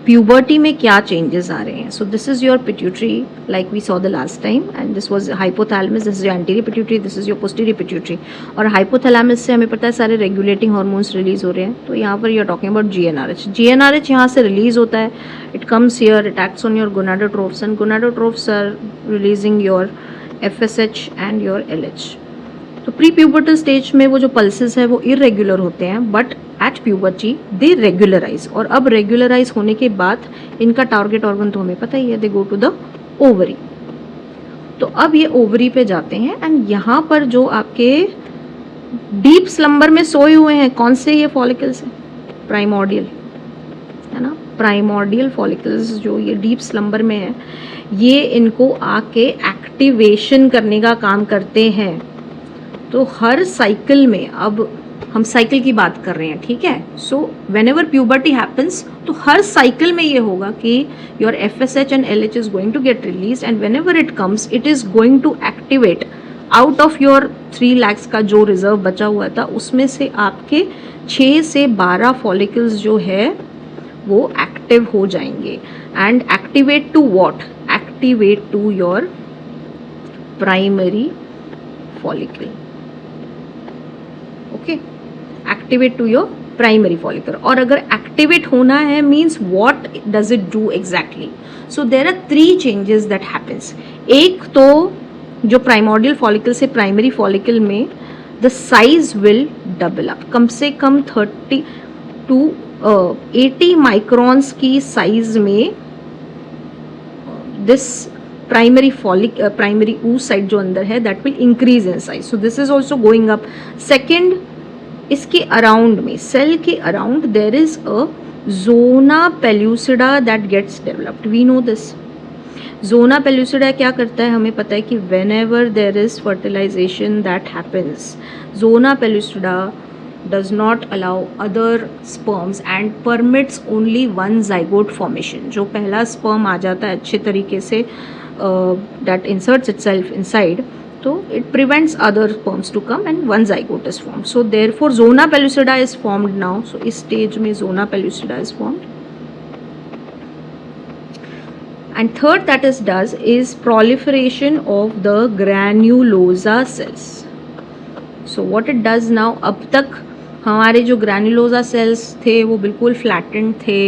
Puberty में क्या changes आ रहे हैं. So this is your pituitary like we saw the last time, and this was hypothalamus, this is your anterior pituitary, this is your posterior pituitary. और hypothalamus से हमें पता है सारे रेगुलेटिंग हार्मोन्स रिलीज हो रहे हैं. तो यहाँ पर you are talking about GnRH. GnRH यहाँ से रिलीज होता है, it comes here, it acts on your gonadotrophs, and gonadotrophs are releasing your FSH and your LH. तो प्री प्यूबर्टल स्टेज में वो जो पल्सेस है वो इरेगुलर होते हैं, but at puberty they regularize. और अब रेगुलराइज होने के बाद इनका टारगेट ऑर्गन तो हमें पता ही है, दे गो टू द ओवरी. तो अब ये ओवरी पे जाते हैं, एंड यहाँ पर जो आपके डीप स्लम्बर में सोए हुए हैं, कौन से ये फॉलिकल्स हैं? प्राइमोर्डियल, है ना. प्राइमोर्डियल फॉलिकल्स जो ये डीप स्लम्बर में है, ये इनको आके एक्टिवेशन करने का काम करते हैं. तो हर साइकिल में, अब हम साइकिल की बात कर रहे हैं, ठीक है. So whenever puberty happens, तो हर साइकिल में ये होगा कि your FSH and LH is going to get release, and whenever it comes it is going to activate out of your 3 lakhs का जो रिजर्व बचा हुआ था, उसमें से आपके 6 से 12 फॉलिकल्स जो है वो एक्टिव हो जाएंगे. And activate to what? Activate to your primary follicle. Okay, activate to your primary follicle. और अगर एक्टिवेट होना है means what does it do exactly? So there are 3 changes that happens. एक तो जो प्राइमोर्डियल फॉलिकल से प्राइमरी फॉलिकल में the size will double up, कम से कम 30 to 80 माइक्रॉन्स की साइज में दिस प्राइमरी oocyte जो अंदर है that will increase in size. So this is also going up. Second, इसके अराउंड में, सेल के around there is a zona pellucida that gets developed. We know this. Zona pellucida क्या करता है? हमें पता है कि whenever there is fertilization that happens, zona pellucida does not allow other sperms and permits only one zygote formation. जो पहला sperm आ जाता है अच्छे तरीके से that inserts itself inside, so it prevents other sperms to come and one zygote is formed. So therefore zona pellucida is formed now. So इस stage में zona pellucida is formed. And third that is does is proliferation of the granulosa cells. So what it does now, अब तक हमारे जो granulosa cells थे वो बिल्कुल flattened थे.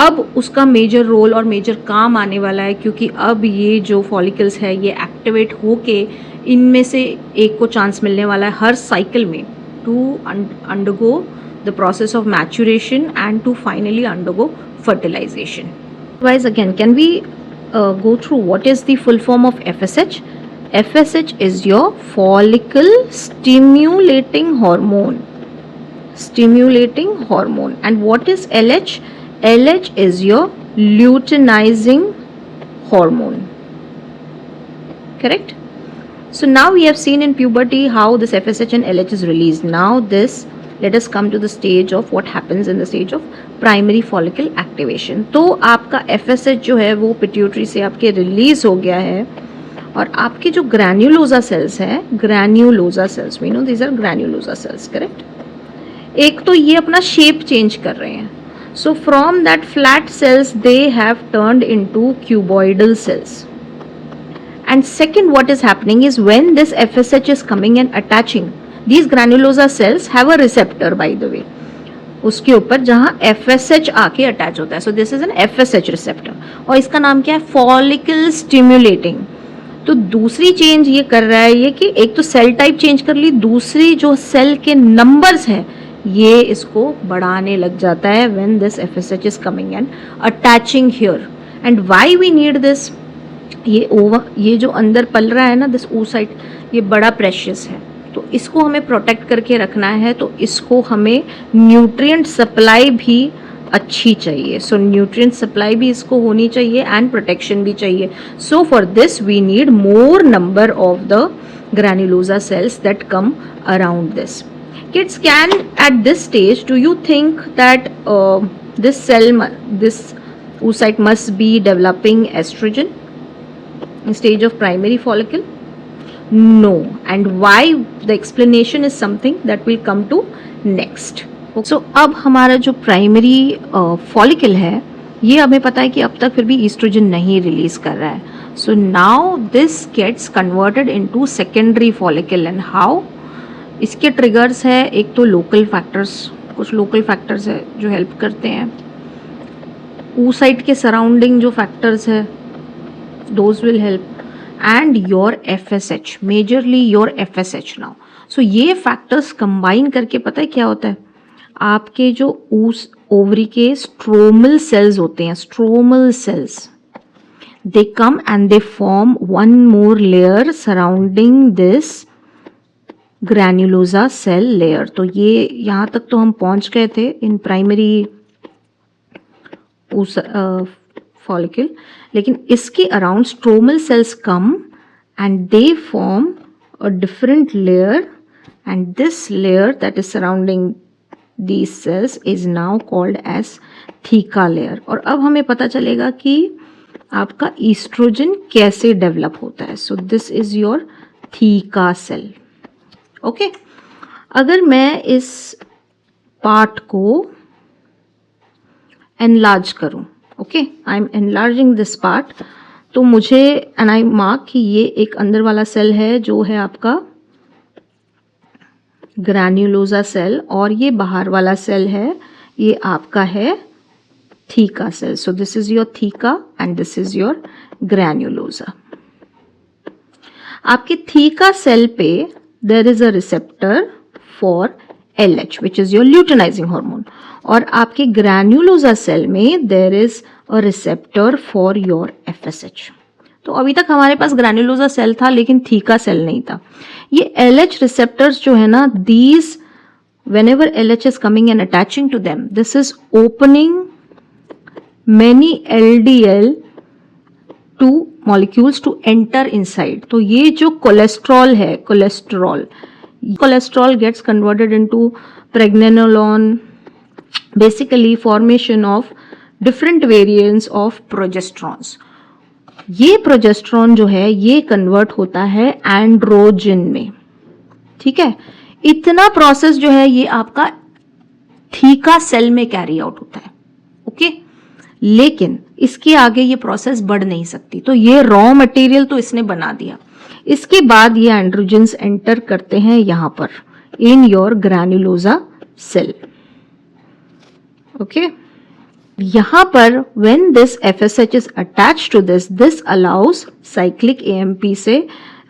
अब उसका मेजर रोल और मेजर काम आने वाला है, क्योंकि अब ये जो फॉलिकल्स है ये एक्टिवेट होके इनमें से एक को चांस मिलने वाला है हर साइकिल में to undergo the process of maturation and to finally undergo fertilisation. Wise again can we go through what is the full form of FSH? FSH is your follicle stimulating hormone. Stimulating hormone. And what is LH? LH is your luteinizing hormone. Correct? So now we have seen in puberty how this FSH and LH is released. Now let us come to the stage of what happens in the stage of primary follicle activation. तो आपका FSH जो है वो pituitary से आपके release हो गया है, और आपके जो ग्रैन्युलोसा सेल्स है, granulosa cells, we know these are granulosa cells, correct. एक तो ये अपना शेप चेंज कर रहे हैं. So from that flat cells they have turned into cuboidal cells. And second, what is happening is when this FSH is coming and attaching, these granulosa cells have a receptor, by the way, उसके ऊपर जहाँ FSH आके attach होता है. So this is an FSH receptor, और इसका नाम क्या है? Follicle stimulating. तो दूसरी चेंज ये कर रहा है ये कि एक तो सेल टाइप चेंज कर ली, दूसरी जो सेल के नंबर्स है ये इसको बढ़ाने लग जाता है when this FSH is coming and attaching here. And why we need this? ये जो अंदर पल रहा है ना, this oocyte, ये बड़ा प्रेशियस है, तो इसको हमें प्रोटेक्ट करके रखना है. तो इसको हमें न्यूट्रिएंट सप्लाई भी अच्छी चाहिए. सो न्यूट्रिएंट सप्लाई भी इसको होनी चाहिए एंड प्रोटेक्शन भी चाहिए. So for this we need more number of the granulosa cells that come around this. Kids, can at this stage do you think that this oocyte must be developing estrogen in stage of primary follicle? No. And why? The explanation is something that will come to next. So अब हमारा जो primary follicle है ये हमें पता है कि अब तक फिर भी ईस्ट्रोजन नहीं रिलीज कर रहा है. So now this gets converted into secondary follicle. And how? इसके ट्रिगर्स है, एक तो लोकल फैक्टर्स, कुछ लोकल फैक्टर्स है जो हेल्प करते हैं. oocyte के सराउंडिंग जो फैक्टर्स है those will help. And your FSH, majorly your FSH now. So ये फैक्टर्स कंबाइन करके पता है क्या होता है, आपके जो ओवरी के स्ट्रोमल सेल्स होते हैं, stromal cells, they come and they form one more layer surrounding this granulosa cell layer. तो ये यहाँ तक तो हम पहुंच गए थे इन प्राइमरी फॉलिकल, लेकिन इसके around stromal cells come and they form a different layer, and this layer that is surrounding these cells is now called as theca layer. और अब हमें पता चलेगा कि आपका ईस्ट्रोजन कैसे डेवलप होता है. So this is your theca cell. Okay, अगर मैं इस पार्ट को एनलार्ज करूं, okay, I am enlarging this part, तो मुझे एंड आई मार्क कि ये एक अंदर वाला सेल है जो है आपका ग्रैन्युलोसा सेल, और ये बाहर वाला सेल है, ये आपका है theca cell. So this is your theca and this is your granulosa. आपके थीका सेल पे there is a receptor for LH which is your luteinising hormone, और आपके ग्रैन्युलोसा सेल में there is a receptor for your FSH. तो अभी तक हमारे पास granulosa cell था लेकिन थीका सेल नहीं था. ये LH रिसेप्टर्स जो है ना, these whenever LH is coming and attaching to them, this is opening many LDL to molecules to enter inside. तो ये जो कोलेस्ट्रॉल है, cholesterol gets converted into pregnenolone, basically formation of different variants of progesterones. ये progesterone जो है ये convert होता है एंड्रोजन में. ठीक है, इतना प्रोसेस जो है ये आपका थीका सेल में कैरी आउट होता है. ओके, लेकिन इसके आगे ये प्रोसेस बढ़ नहीं सकती. तो ये रॉ मटेरियल तो इसने बना दिया. इसके बाद ये एंड्रोजन्स एंटर करते हैं यहां पर in your granulosa cell. Okay, यहाँ पर when this FSH is attached to this allows cyclic AMP से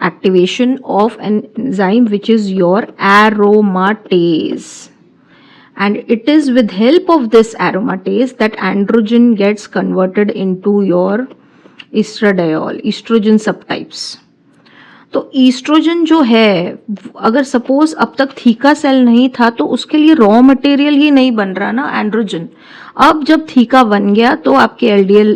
activation of an enzyme which is your aromatase, and it is with help of this aromatase that androgen gets converted into your estradiol, estrogen subtypes. तो oestrogen जो है, अगर suppose अब तक theca cell नहीं था तो उसके लिए रॉ मटेरियल ही नहीं बन रहा ना एंड्रोजन. अब जब थीका बन गया तो आपके LDL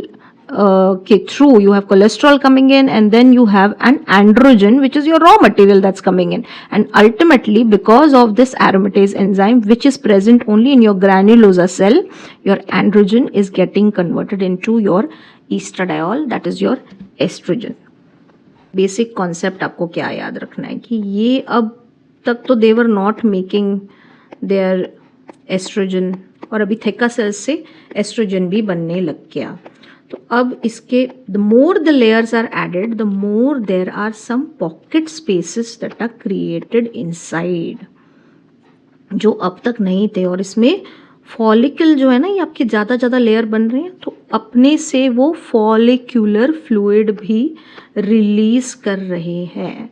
के through you have cholesterol coming in, and then you have an androgen which is your raw material that's coming in, and ultimately because of this aromatase enzyme which is present only in your granulosa cell, your androgen is getting converted into your estradiol, that is your estrogen. Basic concept आपको क्या याद रखना है कि ये अब तक तो they were not making their estrogen, और अभी थीका सेल्स से एस्ट्रोजन भी बनने लग गया. तो अब इसके the more the layers are added, the more there are some pocket spaces that are created inside, जो अब तक नहीं थे. और इसमें फॉलिकल जो है ना, ये आपके ज़्यादा लेयर बन रहे हैं, तो अपने से वो फॉलिक्यूलर फ्लूइड भी रिलीज कर रहे हैं.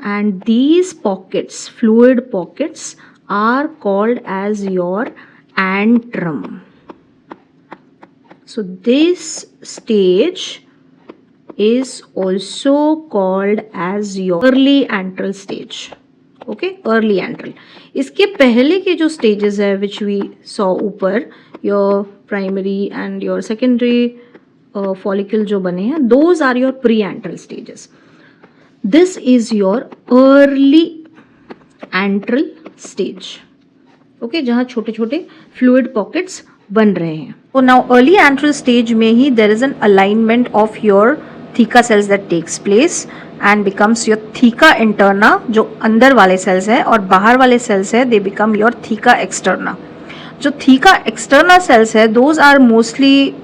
And these pockets, fluid pockets, are called as your antrum. So this stage is also called as your early antral stage. Okay, early antral. इसके पहले के जो stages है which we saw ऊपर, your primary and your secondary follicle जो बने हैं, those are your pre-antral stages. This is your early antral stage. Okay, जहाँ छोटे छोटे fluid pockets बन रहे हैं. तो नाउ अर्ली एंट्रल स्टेज में ही there is an alignment of your theca cells that takes place and becomes your theca interna, जो अंदर वाले सेल्स है, और बाहर वाले सेल्स है they become your theca externa. जो थीका एक्सटर्ना सेल्स है those are mostly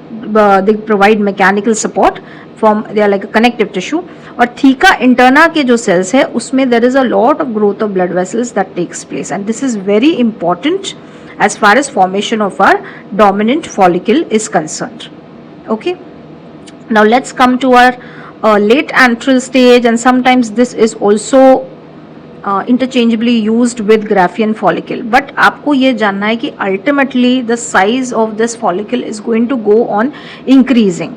they provide mechanical support from, they are like a connective tissue. और थीका इंटरना के जो cells है उसमें there is a lot of growth of blood vessels that takes place, and this is very important as far as formation of our dominant follicle is concerned. Okay, now let's come to our late antral stage, and sometimes this is also interchangeably used with Graafian follicle, but आपको ये जानना है कि ultimately the size of this follicle is going to go on increasing.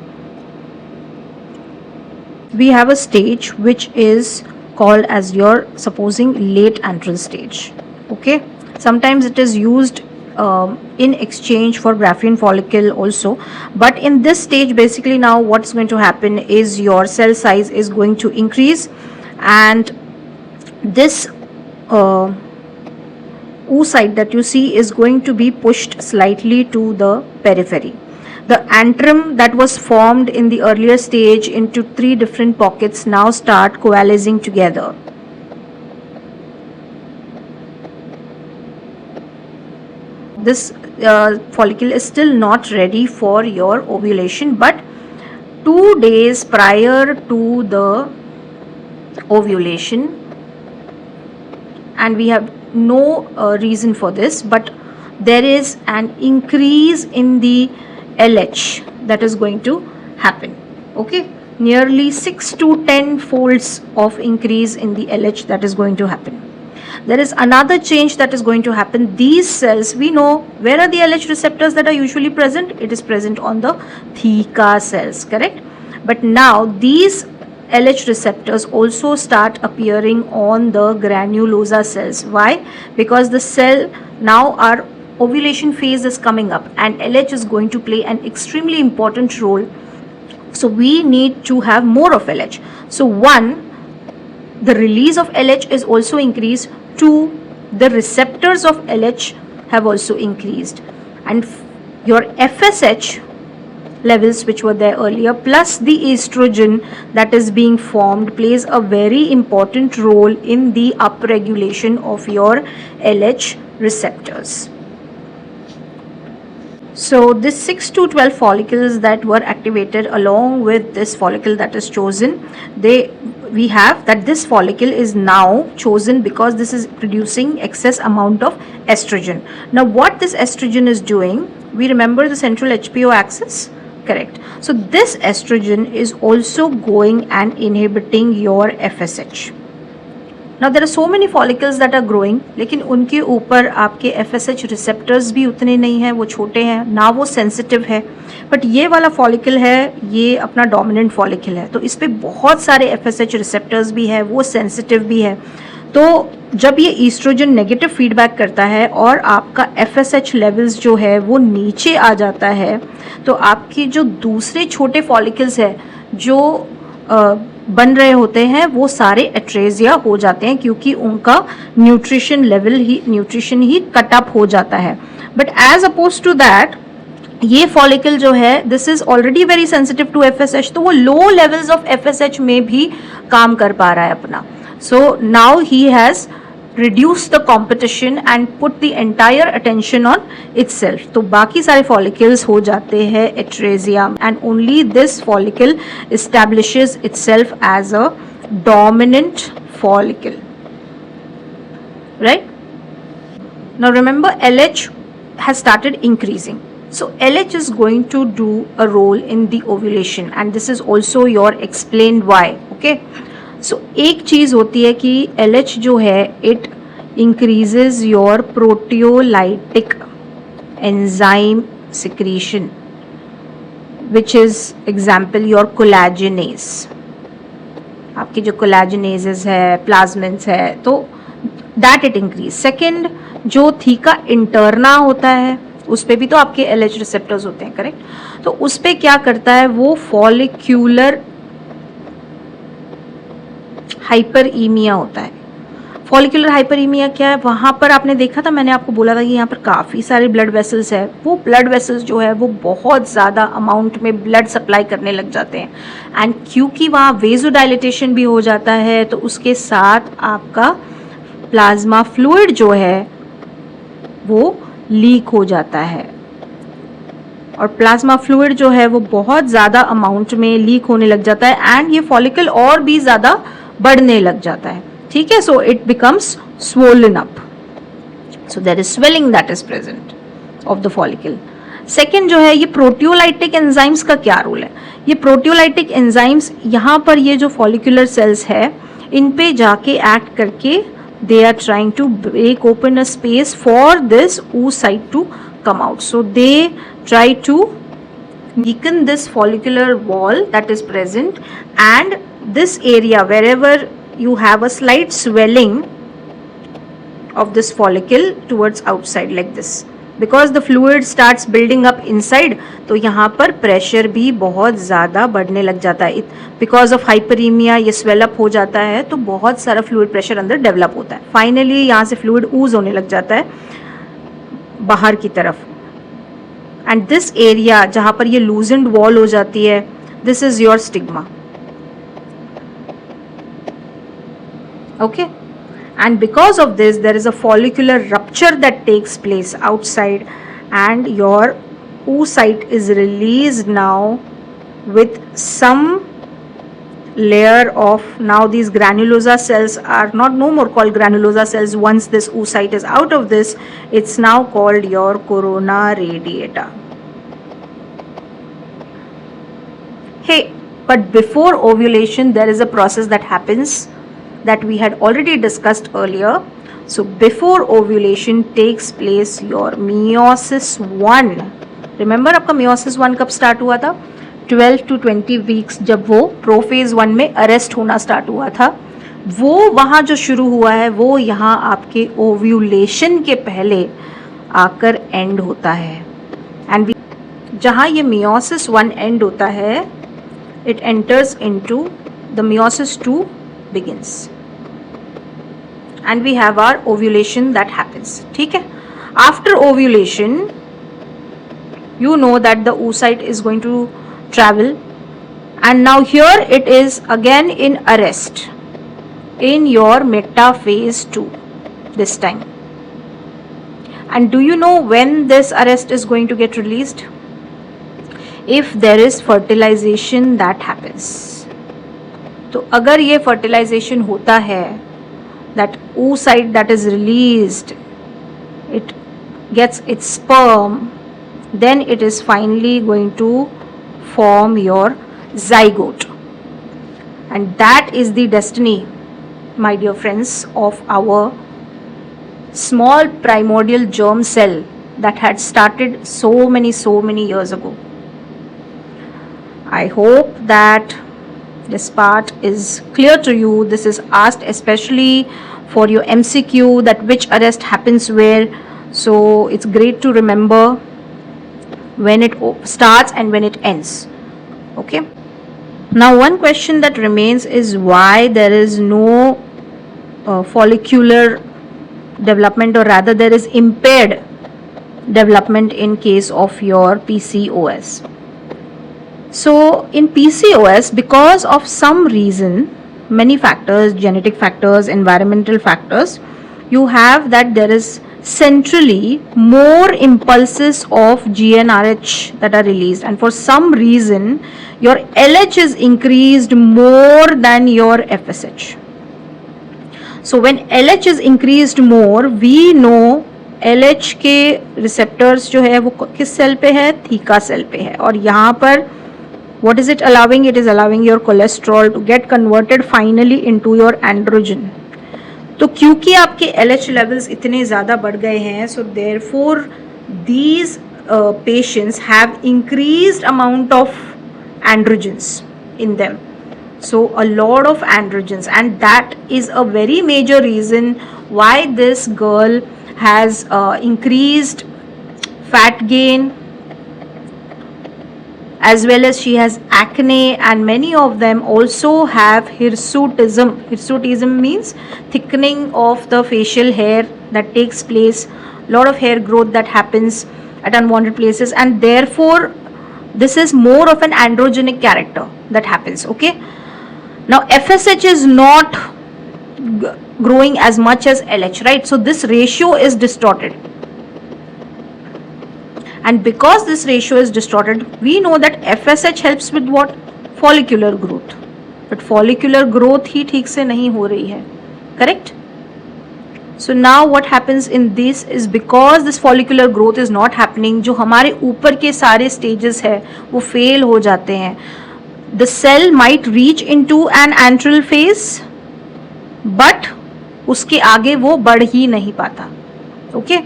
We have a stage which is called as your supposing late antral stage. Okay, sometimes it is used in exchange for Graafian follicle also, but in this stage basically now what's going to happen is your cell size is going to increase, and this oocyte that you see is going to be pushed slightly to the periphery. The antrum that was formed in the earlier stage into 3 different pockets now start coalescing together. This follicle is still not ready for your ovulation, but 2 days prior to the ovulation, and we have no reason for this, but there is an increase in the LH that is going to happen. Okay, nearly 6 to 10 folds of increase in the LH that is going to happen. There is another change that is going to happen. These cells, we know where are the LH receptors that are usually present? It is present on the theca cells, correct? But now these LH receptors also start appearing on the granulosa cells. Why? Because the cell, now our ovulation phase is coming up and LH is going to play an extremely important role. So we need to have more of LH. So one, the release of LH is also increased. 2, the receptors of LH have also increased, and your FSH levels which were there earlier plus the estrogen that is being formed plays a very important role in the upregulation of your LH receptors. So this 6 to 12 follicles that were activated along with this follicle that is chosen, we have that this follicle is now chosen because this is producing excess amount of estrogen. Now what this estrogen is doing, we remember the central HPO axis, correct? So this estrogen is also going and inhibiting your FSH. Now there are so many follicles that are growing, लेकिन उनके ऊपर आपके FSH receptors भी उतने नहीं हैं, वो छोटे हैं ना, वो sensitive है. बट ये वाला फॉलिकल है, ये अपना डोमिनेंट फॉलिकल है, तो इस पर बहुत सारे FSH रिसेप्टर्स भी है, वो सेंसिटिव भी है. तो जब ये ईस्ट्रोजन नेगेटिव फीडबैक करता है और आपका FSH लेवल्स जो है वो नीचे आ जाता है, तो आपके जो दूसरे छोटे फॉलिकल्स है जो बन रहे होते हैं वो सारे एट्रेजिया हो जाते हैं, क्योंकि उनका न्यूट्रिशन ही कट अप हो जाता है. But as opposed to that ये फॉलिकल जो है this is already very sensitive to FSH, तो वो लो लेवल्स ऑफ FSH में भी काम कर पा रहा है अपना. So now he has reduce the competition and put the entire attention on itself. तो बाकी सारे follicles हो जाते हैं atresia, and only this follicle establishes itself as a dominant follicle, right? Now remember LH has started increasing, so LH is going to do a role in the ovulation, and this is also your explained why. Okay, so एक चीज़ होती है कि LH जो है it increases your proteolytic enzyme secretion, which is example your collagenase. आपकी जो collagenases है, plasmins है, तो that it increase. Second, जो थीका इंटरना होता है उस पर भी तो आपके LH रिसेप्टर्स होते हैं, करेक्ट? तो उस पर क्या करता है वो फॉलिक्यूलर हाइपरईमिया होता है. फॉलिकुलर हाइपरईमिया क्या है? वहाँ पर आपने देखा था, मैंने आपको बोला था कि यहाँ पर काफ़ी सारे ब्लड वेसल्स है. वो ब्लड वेसल्स जो है वो बहुत ज़्यादा अमाउंट में ब्लड सप्लाई करने लग जाते हैं, एंड क्योंकि वहाँ वेजोडाइलेटेशन भी हो जाता है तो उसके साथ आपका प्लाज्मा फ्लूइड जो है वो लीक हो जाता है. और प्लाज्मा फ्लूइड जो है वो बहुत ज़्यादा अमाउंट में लीक होने लग जाता है एंड ये फॉलिकल और भी ज़्यादा बढ़ने लग जाता है, ठीक है. So it becomes swollen up, so there is swelling that is present of the follicle. Second जो है ये प्रोटियोलाइटिक एंजाइम्स का क्या रोल है. ये प्रोटियोलाइटिक एंजाइम्स यहाँ पर ये जो फॉलिकुलर सेल्स है इन पे जाके एक्ट करके they are trying to break open a space for this oocyte to come out. So they try to weaken this follicular wall that is present, and this area wherever you have a slight swelling of this follicle towards outside like this, because the fluid starts building up inside, तो यहाँ पर pressure भी बहुत ज़्यादा बढ़ने लग जाता है. बिकॉज ऑफ हाइपरीमिया ये स्वेलअप हो जाता है तो बहुत सारा फ्लूइड प्रेशर अंदर डेवलप होता है. फाइनली यहाँ से फ्लूइड ऊज होने लग जाता है बाहर की तरफ. एंड दिस एरिया जहाँ पर ये लूजेंड वॉल हो जाती है, this is your stigma. Okay. And because of this there is a follicular rupture that takes place outside, and your oocyte is released now with some layer of, now these granulosa cells are no more called granulosa cells. Once this oocyte is out of this, it's now called your corona radiata. Hey, but before ovulation there is a process that happens that we had already discussed earlier. So before ovulation takes place your meiosis 1. Remember आपका meiosis 1 कब start हुआ था? 12 to 20 weeks जब वो prophase 1 में arrest होना start हुआ था, वो वहाँ जो शुरू हुआ है वो यहाँ आपके ओव्यूलेशन के पहले आकर एंड होता है. एंड जहाँ ये meiosis 1 एंड होता है, it enters into the meiosis 2 begins. And we have our ovulation that happens. ठीक है. After ovulation, you know that the oocyte is going to travel, and now here it is again in arrest in your metaphase 2 this time. And do you know when this arrest is going to get released? If there is fertilization that happens. तो अगर ये fertilization होता है, that oocyte that is released, it gets its sperm, then it is finally going to form your zygote, and that is the destiny, my dear friends, of our small primordial germ cell that had started so many years ago. I hope that this part is clear to you. This is asked especially for your MCQ, that which arrest happens where. So it's great to remember when it starts and when it ends. Okay. Now one question that remains is why there is no follicular development, or rather there is impaired development in case of your PCOS. So in PCOS, because of some reason, many factors, genetic factors, environmental factors, you have that there is centrally more impulses of GnRH that are released, and for some reason your LH is increased more than your FSH. So when LH is increased more, we know LH के receptors जो है वो किस cell पे है? Theca cell पे है. और यहाँ पर what is it allowing? It is allowing your cholesterol to get converted finally into your androgen. तो क्योंकि आपके LH levels इतने ज़्यादा बढ़ गए हैं, so therefore these patients have increased amount of androgens in them. So a lot of androgens, and that is a very major reason why this girl has increased fat gain, as well as she has acne, and many of them also have hirsutism. Hirsutism means thickening of the facial hair that takes place, lot of hair growth that happens at unwanted places, and therefore this is more of an androgenic character that happens. Okay. Now FSH is not growing as much as LH, right? So this ratio is distorted. and because this ratio is distorted, we know that FSH helps with what? Follicular growth, but follicular growth ही ठीक से नहीं हो रही है, correct? So now what happens in this is because this follicular growth is not happening, जो हमारे ऊपर के सारे stages है वो fail हो जाते हैं. The cell might reach into an antral phase, but उसके आगे वो बढ़ ही नहीं पाता. Okay,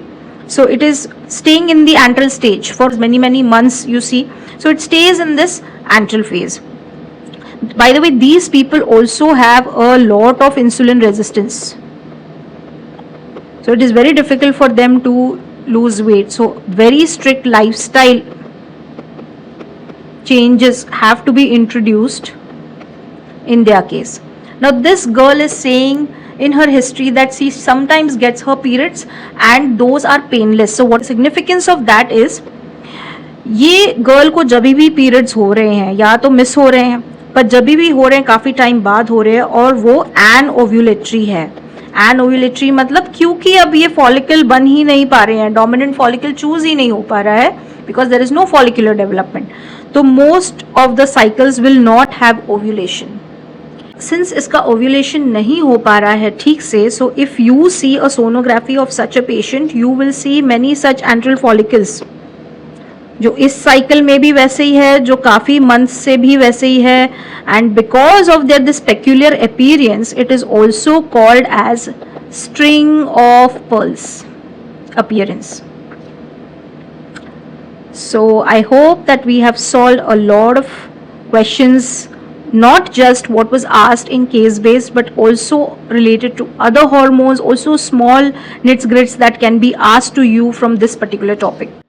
so it is staying in the antral stage for many months, you see. So it stays in this antral phase. By the way, these people also have a lot of insulin resistance. So it is very difficult for them to lose weight. So very strict lifestyle changes have to be introduced in their case. Now this girl is saying in her history that she sometimes gets her periods and those are painless. So what the significance of that is, ये girl को जब भी periods हो रहे हैं या तो miss हो रहे हैं, पर जब भी हो रहे हैं काफ़ी टाइम बाद हो रहे हैं और वो एन ओव्यूलेटरी है. एन ओव्यूलेटरी मतलब क्योंकि अब ये फॉलिकल बन ही नहीं पा रहे हैं, डोमिनेंट फॉलिकल चूज ही नहीं हो पा रहा है because there is no follicular development. तो most of the cycles will not have ovulation. Since इसका ओव्यूलेशन नहीं हो पा रहा है ठीक से, so if you see a sonography of such a patient you will see many such antral follicles, जो इस साइकिल में भी वैसे ही है, जो काफ़ी मंथ्स से भी वैसे ही है. And because of their this peculiar appearance it is also called as string of pearls appearance. So I hope that we have solved a lot of questions, not just what was asked in case based but also related to other hormones, also small nits grits that can be asked to you from this particular topic.